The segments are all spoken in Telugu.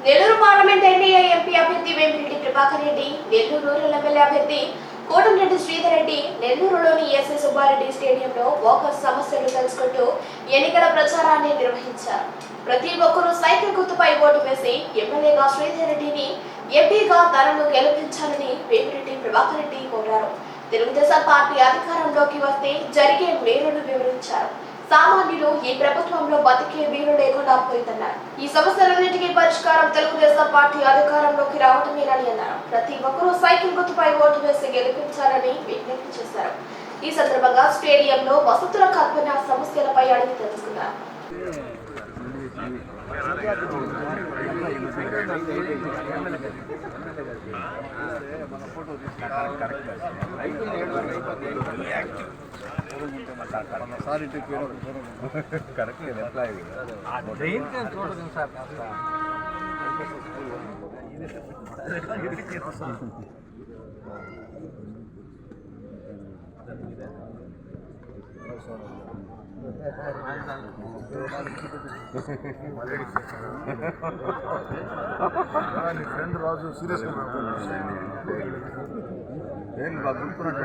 నెల్లూరు పార్లమెంట్ ఎన్డీఏ ఎంపీ అభ్యర్థి వేమిరెడ్డి ప్రభాకర్ రెడ్డి, నెల్లూరు రూరల్ ఎమ్మెల్యే అభ్యర్థి కోటంరెడ్డి శ్రీధర్ రెడ్డి నెల్లూరులోని ఎస్ఎస్ సుబ్బారెడ్డి స్టేడియంలో వాకర్స్ సమస్యలు తెలుసుకుంటూ ఎన్నికల ప్రచారాన్ని నిర్వహించారు. ప్రతి ఒక్కరూ సైకిల్ గుర్తుపై ఓటు వేసి ఎమ్మెల్యేగా శ్రీధర్ రెడ్డిని, ఎంపీగా తనను గెలిపించాలని వేమిరెడ్డి ప్రభాకర్ రెడ్డి కోరారు. తెలుగుదేశం పార్టీ అధికారంలోకి వస్తే జరిగే మేలును వివరించారు. సామాన్యులు ఈ ప్రభుత్వంలో బతికే వీలు లేకుండా పోయిందన్నారు. ఈ సమస్యలన్నింటికీ పరిష్కారం తెలుగుదేశం పార్టీ అధికారంలోకి రావటమేనని అన్నారు. ప్రతి ఒక్కరూ సైకిల్ గుర్తుపై ఓటు వేసి గెలిపించాలని విజ్ఞప్తి చేశారు. ఈ సందర్భంగా స్టేడియంలో వసతుల కల్పన సమస్యలపై అడిగి తెలుసుకున్నారు. ఫ్రెండ్ రాజు సీరియస్ నేను బాగా గుర్తున్నట్టు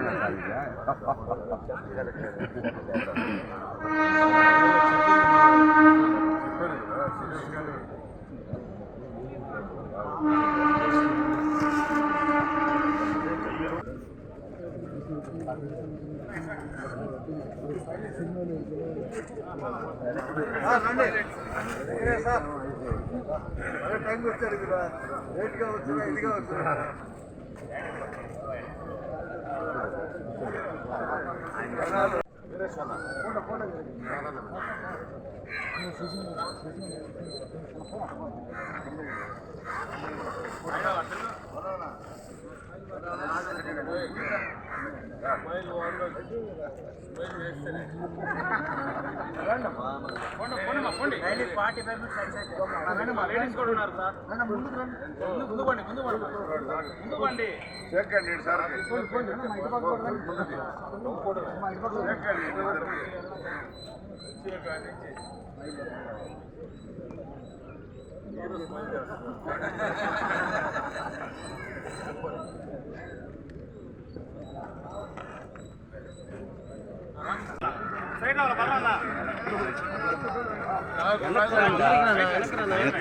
టైం వచ్చారు కదా, లేట్గా వచ్చినా ఇదిగా వచ్చా.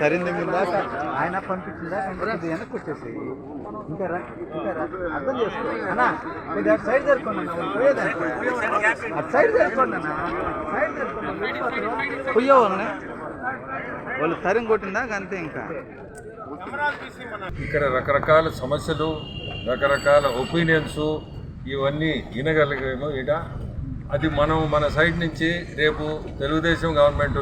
తరింది ఆయన పంపించిందా వెనక్కి వచ్చేసి ఇంకా అర్థం చేసుకో అన్నా, మీరు అటు సైడ్ జరుపుకోండి అన్న, అటు సైడ్ జరుపుకోండి అన్న, సైడ్ జరుపుకోండి పోయేవాళ్ళని వాళ్ళు తరిం కొట్టిందా అంతే. ఇంకా ఇక్కడ రకరకాల సమస్యలు, రకరకాల ఒపీనియన్స్ ఇవన్నీ వినగలిగాము. ఇక అది మనం మన సైడ్ నుంచి రేపు తెలుగుదేశం గవర్నమెంట్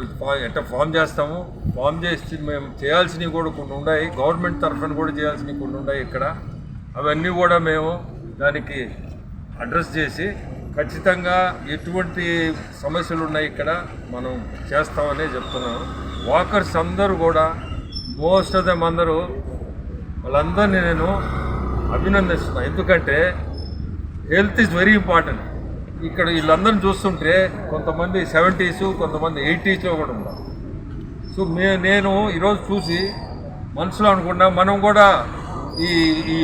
ఎట్లా ఫామ్ చేస్తాము, ఫామ్ చేసి మేము చేయాల్సినవి కూడా కొన్ని ఉన్నాయి, గవర్నమెంట్ తరఫున కూడా చేయాల్సినవి కొన్ని ఉన్నాయి ఇక్కడ. అవన్నీ కూడా మేము దానికి అడ్రస్ చేసి ఖచ్చితంగా ఎటువంటి సమస్యలు ఉన్నాయి ఇక్కడ మనం చేస్తామనే చెప్తున్నాము. వాకర్స్ అందరూ కూడా మోస్ట్ ఆఫ్ దెమ్ అందరూ వాళ్ళందరినీ నేను అభినందిస్తున్నాను. ఎందుకంటే హెల్త్ ఈజ్ వెరీ ఇంపార్టెంట్. ఇక్కడ వీళ్ళందరినీ చూస్తుంటే కొంతమంది 70s, కొంతమంది 80sలో కూడా ఉన్నారు. సో నేను ఈరోజు చూసి మనసులో అనుకున్నా మనం కూడా ఈ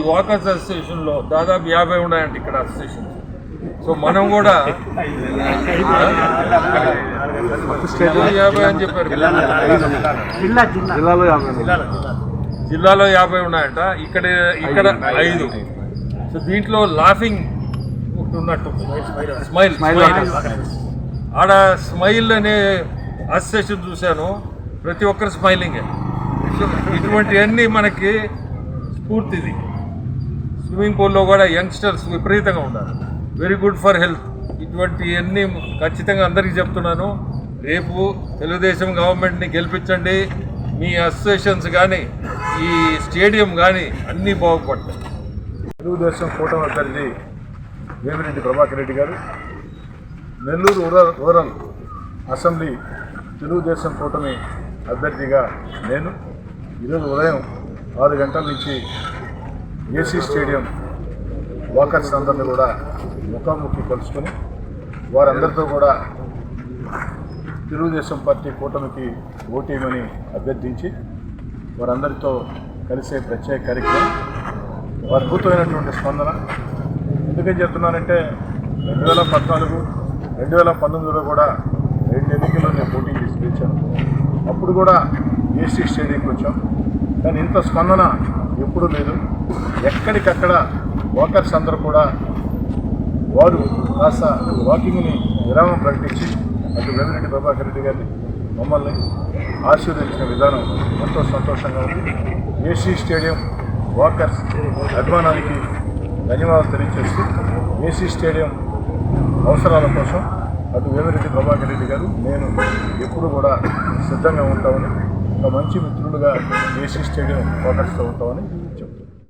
వాకర్స్ అసోసియేషన్లో దాదాపు 50 ఉన్నాయంట ఇక్కడ అసోసియేషన్. సో మనం కూడా 50 అని చెప్పారు, జిల్లాలో 50 ఉన్నాయంట, ఇక్కడ 5. సో దీంట్లో లాఫింగ్ ఉన్నట్టు స్మైల్ ఆడ స్మైల్ అనే అసోసియేషన్ చూశాను, ప్రతి ఒక్కరు స్మైలింగే. సో ఇటువంటివన్నీ మనకి స్ఫూర్తిది. స్విమ్మింగ్ పూల్లో కూడా యంగ్స్టర్స్ విపరీతంగా ఉండాలి, వెరీ గుడ్ ఫర్ హెల్త్. ఇటువంటివన్నీ ఖచ్చితంగా అందరికీ చెప్తున్నాను. రేపు తెలుగుదేశం గవర్నమెంట్ని గెలిపించండి, మీ అసోసియేషన్స్ కానీ ఈ స్టేడియం కానీ అన్నీ బాగుపడతాయి. తెలుగుదేశం కూటమి అభ్యర్థి వేమిరెడ్డి ప్రభాకర్ రెడ్డి గారు, నెల్లూరు రూరల్ అసెంబ్లీ తెలుగుదేశం కూటమి అభ్యర్థిగా నేను ఈరోజు ఉదయం 6 గంటల నుంచి ఏసీ స్టేడియం వాకర్స్ అందరినీ కూడా ముఖాముఖి కలుసుకొని వారందరితో కూడా తెలుగుదేశం పార్టీ కూటమికి ఓటేయమని అభ్యర్థించి వారందరితో కలిసే ప్రత్యేక కార్యక్రమం. అద్భుతమైనటువంటి స్పందన. ఎందుకని చెప్తున్నానంటే 2014, 2019లో కూడా 2 ఎన్నికల్లో నేను పోటీ చేసి గెలిచాను. అప్పుడు కూడా ఏసీ స్టేడియంకి వచ్చాం. కానీ ఇంత స్పందన ఎప్పుడూ లేదు. ఎక్కడికక్కడ వాకర్స్ అందరూ కూడా వారు కాస్త వాకింగ్ని విరామం ప్రకటించి అటు వేమిరెడ్డి ప్రభాకర్ రెడ్డి గారిని మమ్మల్ని ఆశీర్వదించిన విధానం ఎంతో సంతోషంగా ఉంది. ఏసీ స్టేడియం వాకర్స్ అభిమానానికి ధన్యవాదాలు తెలియజేస్తూ ఏసీ స్టేడియం అవసరాల కోసం అటు వేమిరెడ్డి ప్రభాకర్ రెడ్డి గారు నేను ఎప్పుడు కూడా సిద్ధంగా ఉంటామని, ఒక మంచి మిత్రులుగా ఏసీ స్టేడియం వాకర్స్తో ఉంటామని